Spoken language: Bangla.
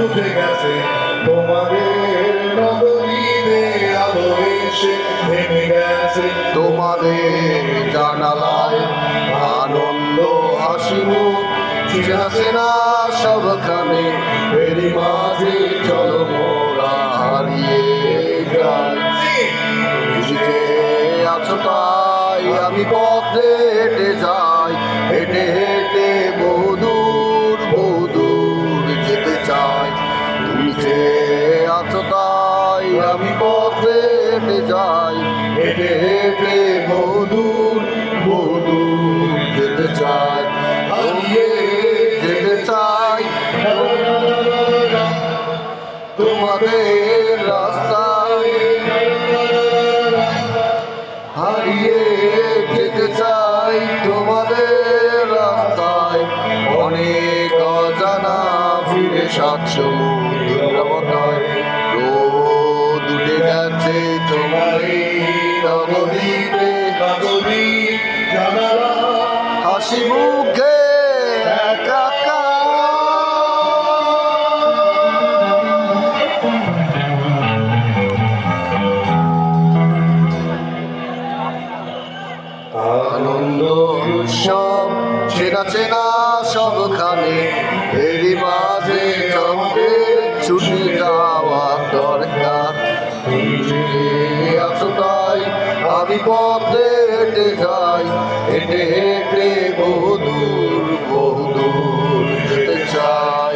উঠে গেছে তোমাদের নগরীতে আলো এসে থেমে গেছে তোমাদের জানালায় আনন্দ হাসি মুখ চেনা চেনা সবখানে এরই মাঝে চলো মোরা হারিয়ে যাই। নিজে আছো তাই আমি পথে হেঁটে যাই, হেঁটে হেঁটে বহুদূর বহুদূর যেতে চাই। তুমি যে আছো তাই আমি পথে হেঁটে যাই, হেঁটে হেঁটে বহুদূর বহুদূর যেতে চাই, হারিয়ে যেতে চাই তোমাদের রাস্তায়, হারিয়ে যেতে চাই তোমাদের রাস্তায়। অনেক অজানা ফিরে সাত সমুদ্রবতায় রোদ উঠে গেছে তোমার নগরীতে, নগরী জানালা হাসি মুখে একাকার। আনন্দ উৎসব চেনা চেনা সবখানে এরই মাঝে চন্দ্রের ছুটি যাওয়া দরকার। আছো তাই আমি পথে হেঁটে যাই, হেঁটে হেঁটে বহুদূর বহুদূর যেতে চাই।